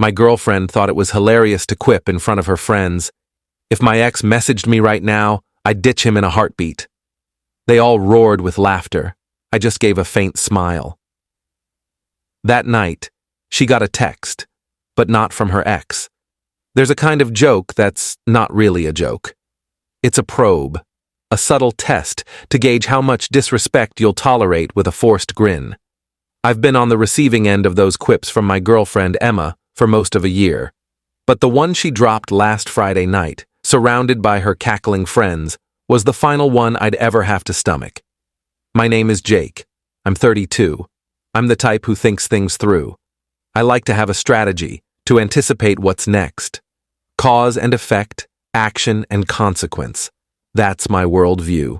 My girlfriend thought it was hilarious to quip in front of her friends. If my ex messaged me right now, I'd ditch him in a heartbeat. They all roared with laughter. I just gave a faint smile. That night, she got a text, but not from her ex. There's a kind of joke that's not really a joke. It's a probe, a subtle test to gauge how much disrespect you'll tolerate with a forced grin. I've been on the receiving end of those quips from my girlfriend Emma for most of a year, but the one she dropped last Friday night, surrounded by her cackling friends, was the final one I'd ever have to stomach. My name is Jake. I'm 32. I'm the type who thinks things through. I like to have a strategy, to anticipate what's next. Cause and effect, action and consequence. That's my worldview.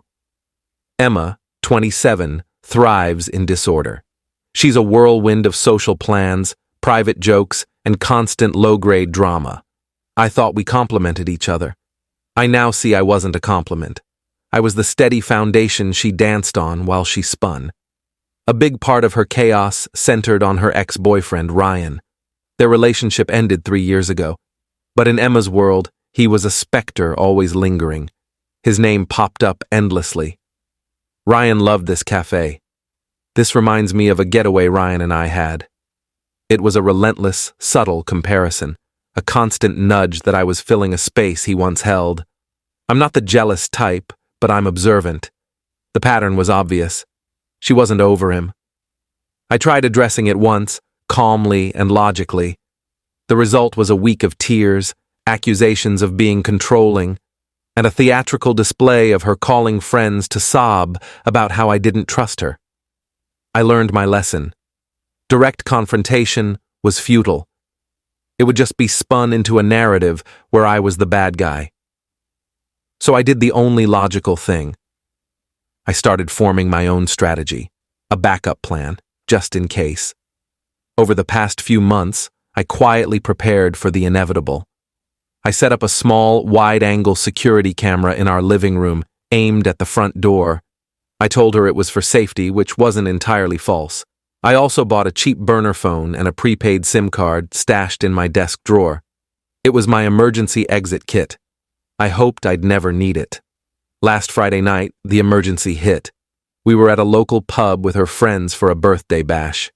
Emma, 27, thrives in disorder. She's a whirlwind of social plans, private jokes, and constant low-grade drama. I thought we complemented each other. I now see I wasn't a compliment. I was the steady foundation she danced on while she spun. A big part of her chaos centered on her ex-boyfriend, Ryan. Their relationship ended 3 years ago. But in Emma's world, he was a specter always lingering. His name popped up endlessly. Ryan loved this cafe. This reminds me of a getaway Ryan and I had. It was a relentless, subtle comparison, a constant nudge that I was filling a space he once held. I'm not the jealous type, but I'm observant. The pattern was obvious. She wasn't over him. I tried addressing it once, calmly and logically. The result was a week of tears, accusations of being controlling, and a theatrical display of her calling friends to sob about how I didn't trust her. I learned my lesson. Direct confrontation was futile. It would just be spun into a narrative where I was the bad guy. So I did the only logical thing. I started forming my own strategy, a backup plan, just in case. Over the past few months, I quietly prepared for the inevitable. I set up a small, wide-angle security camera in our living room, aimed at the front door. I told her it was for safety, which wasn't entirely false. I also bought a cheap burner phone and a prepaid SIM card stashed in my desk drawer. It was my emergency exit kit. I hoped I'd never need it. Last Friday night, the emergency hit. We were at a local pub with her friends for a birthday bash.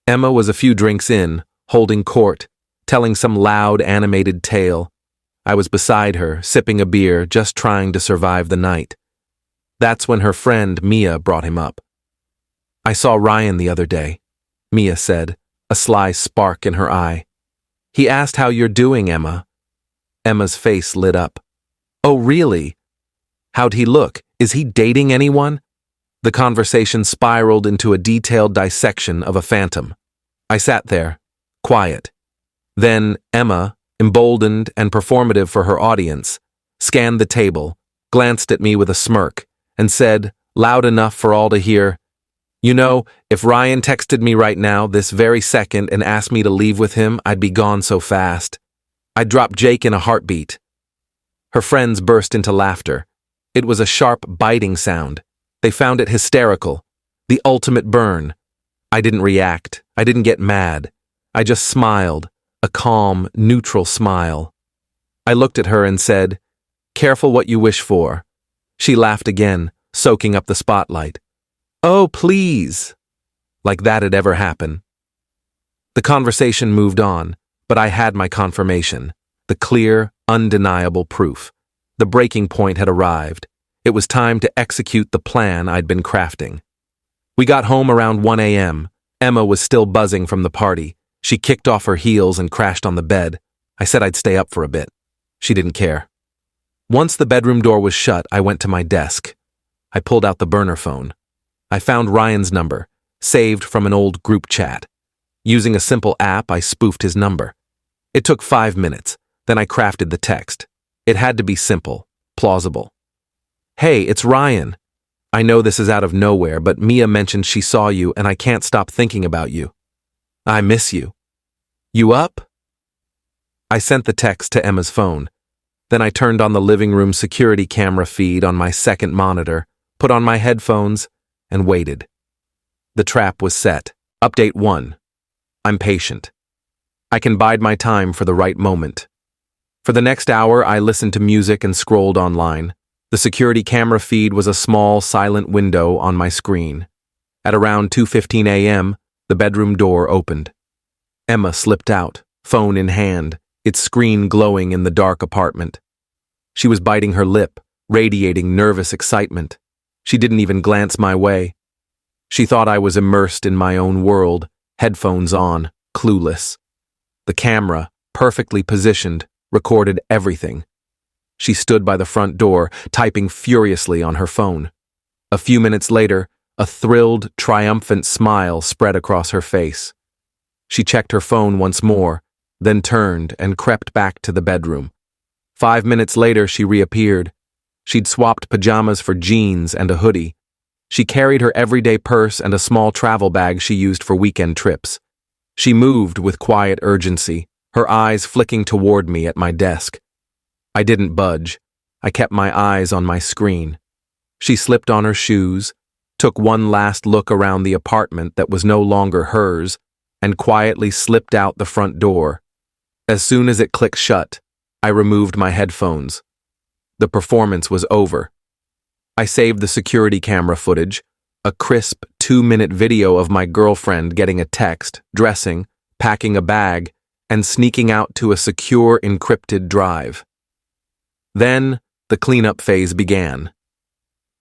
Emma was a few drinks in, holding court, telling some loud, animated tale. I was beside her, sipping a beer, just trying to survive the night. That's when her friend, Mia, brought him up. I saw Ryan the other day, Mia said, a sly spark in her eye. He asked how you're doing, Emma. Emma's face lit up. Oh, really? How'd he look? Is he dating anyone? The conversation spiraled into a detailed dissection of a phantom. I sat there, quiet. Then Emma, emboldened and performative for her audience, scanned the table, glanced at me with a smirk, and said, loud enough for all to hear, "You know, if Ryan texted me right now, this very second, and asked me to leave with him, I'd be gone so fast. I'd drop Jake in a heartbeat." Her friends burst into laughter. It was a sharp, biting sound. They found it hysterical, the ultimate burn. I didn't react. I didn't get mad. I just smiled, a calm, neutral smile. I looked at her and said, "Careful what you wish for." She laughed again, soaking up the spotlight. "Oh, please!" Like that had ever happened. The conversation moved on, but I had my confirmation, the clear, undeniable proof. The breaking point had arrived. It was time to execute the plan I'd been crafting. We got home around 1 a.m. Emma was still buzzing from the party. She kicked off her heels and crashed on the bed. I said I'd stay up for a bit. She didn't care. Once the bedroom door was shut, I went to my desk. I pulled out the burner phone. I found Ryan's number, saved from an old group chat. Using a simple app, I spoofed his number. It took 5 minutes. Then I crafted the text. It had to be simple, plausible. "Hey, it's Ryan. I know this is out of nowhere, but Mia mentioned she saw you and I can't stop thinking about you. I miss you. You up?" I sent the text to Emma's phone. Then I turned on the living room security camera feed on my second monitor, put on my headphones, and waited. The trap was set. Update 1. I'm patient. I can bide my time for the right moment. For the next hour, I listened to music and scrolled online. The security camera feed was a small, silent window on my screen. At around 2:15 a.m., the bedroom door opened. Emma slipped out, phone in hand, its screen glowing in the dark apartment. She was biting her lip, radiating nervous excitement. She didn't even glance my way. She thought I was immersed in my own world, headphones on, clueless. The camera, perfectly positioned, recorded everything. She stood by the front door, typing furiously on her phone. A few minutes later, a thrilled, triumphant smile spread across her face. She checked her phone once more, then turned and crept back to the bedroom. 5 minutes later, she reappeared. She'd swapped pajamas for jeans and a hoodie. She carried her everyday purse and a small travel bag she used for weekend trips. She moved with quiet urgency, her eyes flicking toward me at my desk. I didn't budge. I kept my eyes on my screen. She slipped on her shoes, took one last look around the apartment that was no longer hers, and quietly slipped out the front door. As soon as it clicked shut, I removed my headphones. The performance was over. I saved the security camera footage, a crisp 2-minute video of my girlfriend getting a text, dressing, packing a bag, and sneaking out to a secure encrypted drive. Then, the cleanup phase began.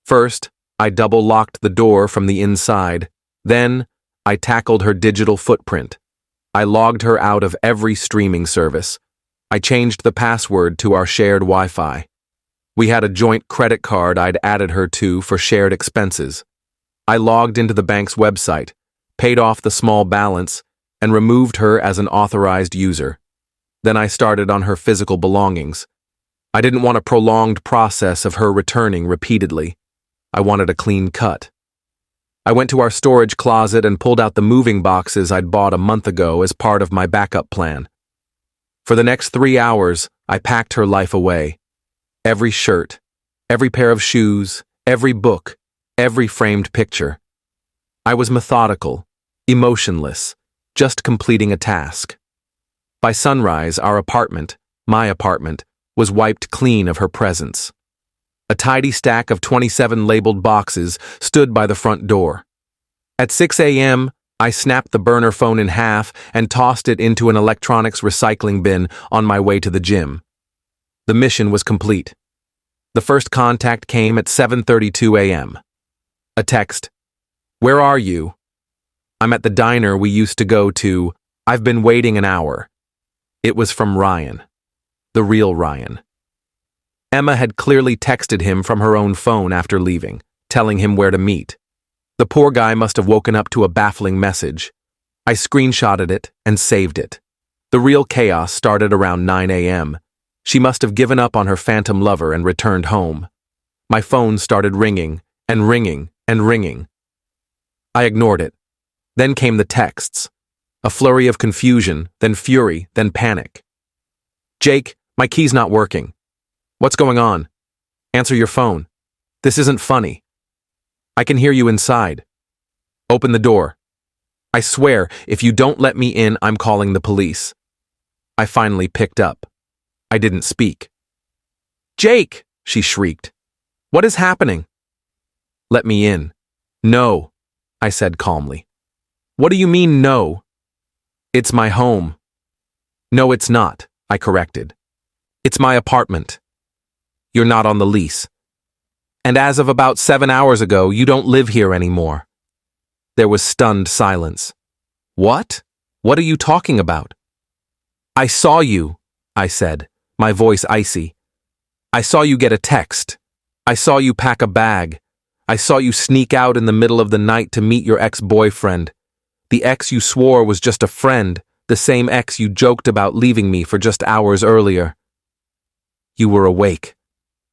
First, I double-locked the door from the inside. Then, I tackled her digital footprint. I logged her out of every streaming service. I changed the password to our shared Wi-Fi. We had a joint credit card I'd added her to for shared expenses. I logged into the bank's website, paid off the small balance, and removed her as an authorized user. Then I started on her physical belongings. I didn't want a prolonged process of her returning repeatedly. I wanted a clean cut. I went to our storage closet and pulled out the moving boxes I'd bought a month ago as part of my backup plan. For the next 3 hours, I packed her life away. Every shirt, every pair of shoes, every book, every framed picture. I was methodical, emotionless, just completing a task. By sunrise, our apartment, my apartment, was wiped clean of her presence. A tidy stack of 27 labeled boxes stood by the front door. At 6 a.m., I snapped the burner phone in half and tossed it into an electronics recycling bin on my way to the gym. The mission was complete. The first contact came at 7:32 a.m. A text. "Where are you?" "I'm at the diner we used to go to. I've been waiting an hour." It was from Ryan. The real Ryan. Emma had clearly texted him from her own phone after leaving, telling him where to meet. The poor guy must have woken up to a baffling message. I screenshotted it and saved it. The real chaos started around 9 a.m. She must have given up on her phantom lover and returned home. My phone started ringing and ringing and ringing. I ignored it. Then came the texts. A flurry of confusion, then fury, then panic. "Jake, my key's not working. What's going on? Answer your phone. This isn't funny. I can hear you inside. Open the door. I swear, if you don't let me in, I'm calling the police." I finally picked up. I didn't speak. "Jake!" she shrieked. "What is happening?" "Let me in." "No," I said calmly. "What do you mean, no?" "It's my home." "No, it's not," I corrected. "It's my apartment." "You're not on the lease. And as of about 7 hours ago, you don't live here anymore." There was stunned silence. "What? What are you talking about?" "I saw you," I said, my voice icy. "I saw you get a text. I saw you pack a bag. I saw you sneak out in the middle of the night to meet your ex-boyfriend. The ex you swore was just a friend, the same ex you joked about leaving me for just hours earlier." "You were awake,"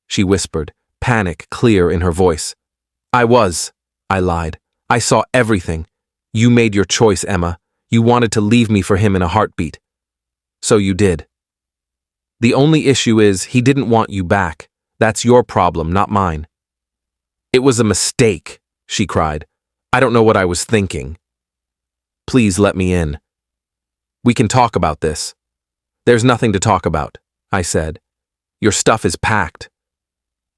she whispered, panic clear in her voice. "I was," I lied. "I saw everything. You made your choice, Emma. You wanted to leave me for him in a heartbeat. So you did. The only issue is he didn't want you back. That's your problem, not mine." "It was a mistake," she cried. "I don't know what I was thinking." "Please let me in." We can talk about this. There's nothing to talk about, I said. Your stuff is packed.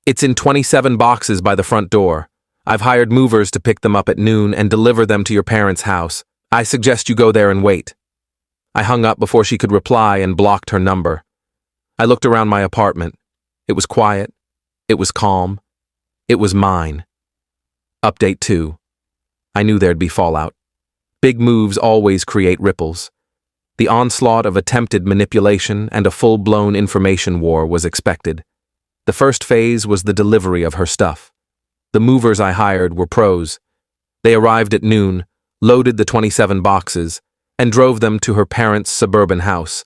It's in 27 boxes by the front door. I've hired movers to pick them up at noon and deliver them to your parents' house. I suggest you go there and wait. I hung up before she could reply and blocked her number. I looked around my apartment. It was quiet. It was calm. It was mine. Update 2. I knew there'd be fallout. Big moves always create ripples. The onslaught of attempted manipulation and a full-blown information war was expected. The first phase was the delivery of her stuff. The movers I hired were pros. They arrived at noon, loaded the 27 boxes, and drove them to her parents' suburban house.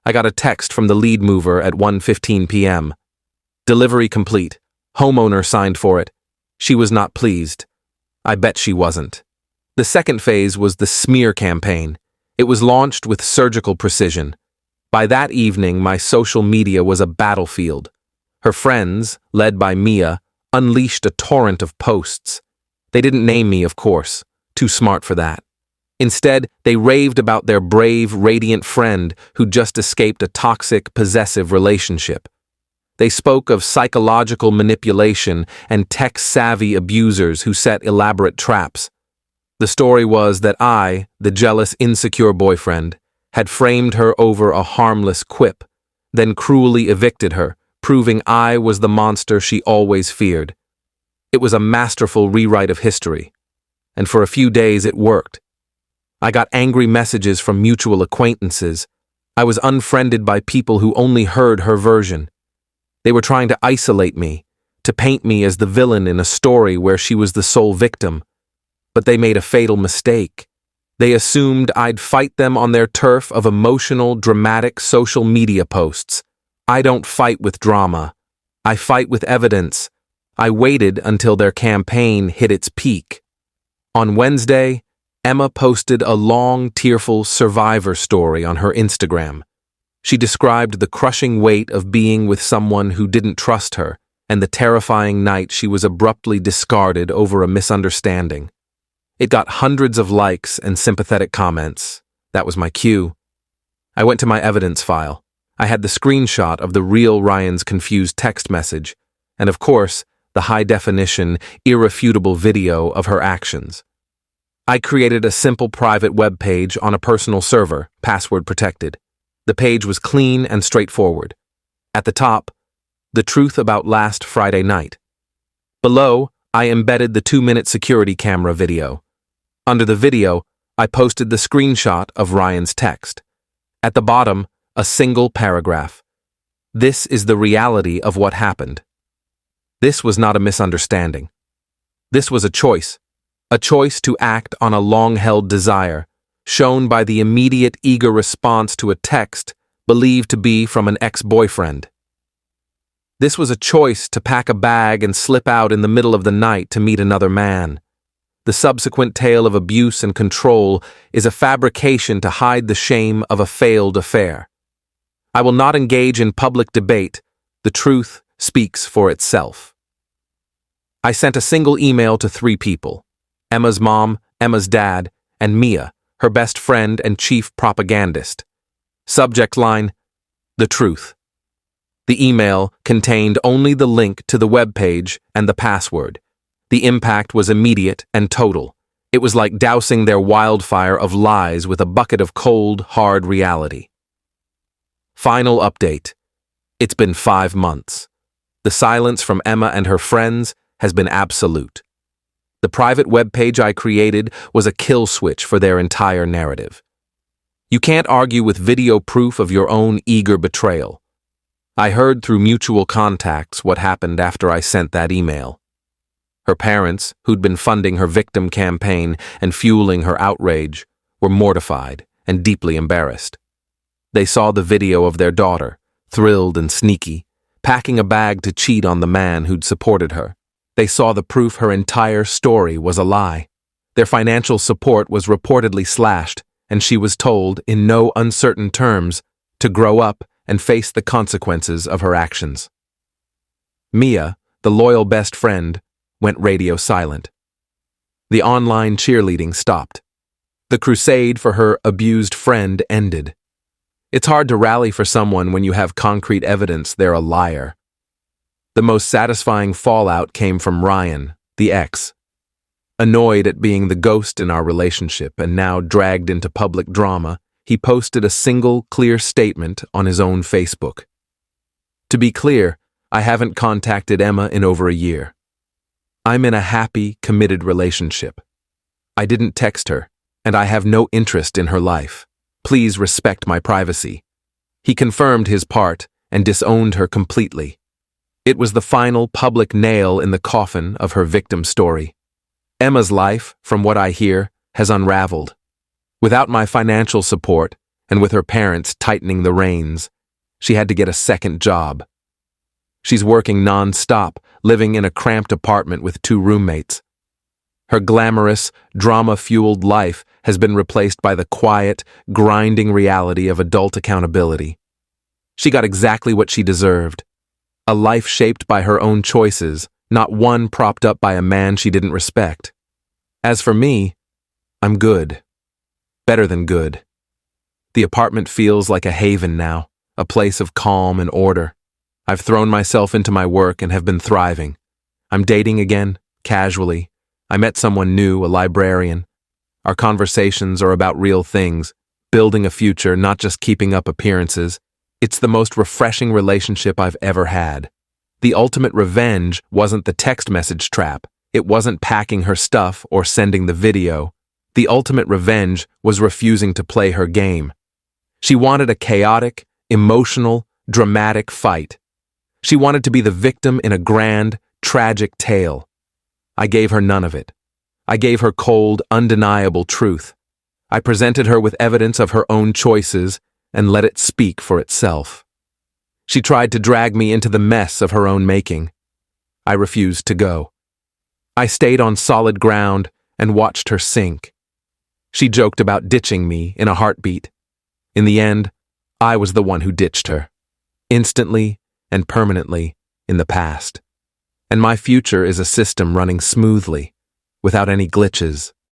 I got a text from the lead mover at 1:15 p.m. Delivery complete. Homeowner signed for it. She was not pleased. I bet she wasn't. The second phase was the smear campaign. It was launched with surgical precision. By that evening, my social media was a battlefield. Her friends, led by Mia, unleashed a torrent of posts. They didn't name me, of course. Too smart for that. Instead, they raved about their brave, radiant friend who'd just escaped a toxic, possessive relationship. They spoke of psychological manipulation and tech-savvy abusers who set elaborate traps. The story was that I, the jealous, insecure boyfriend, had framed her over a harmless quip, then cruelly evicted her, proving I was the monster she always feared. It was a masterful rewrite of history, and for a few days it worked. I got angry messages from mutual acquaintances. I was unfriended by people who only heard her version. They were trying to isolate me, to paint me as the villain in a story where she was the sole victim. But they made a fatal mistake. They assumed I'd fight them on their turf of emotional, dramatic social media posts. I don't fight with drama. I fight with evidence. I waited until their campaign hit its peak. On Wednesday, Emma posted a long, tearful survivor story on her Instagram. She described the crushing weight of being with someone who didn't trust her and the terrifying night she was abruptly discarded over a misunderstanding. It got hundreds of likes and sympathetic comments. That was my cue. I went to my evidence file. I had the screenshot of the real Ryan's confused text message, and of course, the high-definition, irrefutable video of her actions. I created a simple private web page on a personal server, password protected. The page was clean and straightforward. At the top, the truth about last Friday night. Below, I embedded the 2-minute security camera video. Under the video, I posted the screenshot of Ryan's text. At the bottom, a single paragraph. This is the reality of what happened. This was not a misunderstanding. This was a choice to act on a long-held desire, shown by the immediate eager response to a text believed to be from an ex-boyfriend. This was a choice to pack a bag and slip out in the middle of the night to meet another man. The subsequent tale of abuse and control is a fabrication to hide the shame of a failed affair. I will not engage in public debate. The truth speaks for itself. I sent a single email to 3 people: Emma's mom, Emma's dad, and Mia, her best friend and chief propagandist. Subject line: the truth. The email contained only the link to the web page and the password. The impact was immediate and total. It was like dousing their wildfire of lies with a bucket of cold, hard reality. Final update. It's been 5 months. The silence from Emma and her friends has been absolute. The private web page I created was a kill switch for their entire narrative. You can't argue with video proof of your own eager betrayal. I heard through mutual contacts what happened after I sent that email. Her parents, who'd been funding her victim campaign and fueling her outrage, were mortified and deeply embarrassed. They saw the video of their daughter, thrilled and sneaky, packing a bag to cheat on the man who'd supported her. They saw the proof her entire story was a lie. Their financial support was reportedly slashed, and she was told, in no uncertain terms, to grow up and face the consequences of her actions. Mia, the loyal best friend, went radio silent. The online cheerleading stopped. The crusade for her abused friend ended. It's hard to rally for someone when you have concrete evidence they're a liar. The most satisfying fallout came from Ryan, the ex. Annoyed at being the ghost in our relationship and now dragged into public drama, he posted a single, clear statement on his own Facebook. To be clear, I haven't contacted Emma in over a year. I'm in a happy, committed relationship. I didn't text her, and I have no interest in her life. Please respect my privacy. He confirmed his part and disowned her completely. It was the final public nail in the coffin of her victim story. Emma's life, from what I hear, has unraveled. Without my financial support, and with her parents tightening the reins, she had to get a second job. She's working non-stop, living in a cramped apartment with 2 roommates. Her glamorous, drama-fueled life has been replaced by the quiet, grinding reality of adult accountability. She got exactly what she deserved. A life shaped by her own choices, not one propped up by a man she didn't respect. As for me, I'm good. Better than good. The apartment feels like a haven now, a place of calm and order. I've thrown myself into my work and have been thriving. I'm dating again, casually. I met someone new, a librarian. Our conversations are about real things, building a future, not just keeping up appearances. It's the most refreshing relationship I've ever had. The ultimate revenge wasn't the text message trap. It wasn't packing her stuff or sending the video. The ultimate revenge was refusing to play her game. She wanted a chaotic, emotional, dramatic fight. She wanted to be the victim in a grand, tragic tale. I gave her none of it. I gave her cold, undeniable truth. I presented her with evidence of her own choices and let it speak for itself. She tried to drag me into the mess of her own making. I refused to go. I stayed on solid ground and watched her sink. She joked about ditching me in a heartbeat. In the end, I was the one who ditched her, instantly and permanently in the past. And my future is a system running smoothly, without any glitches.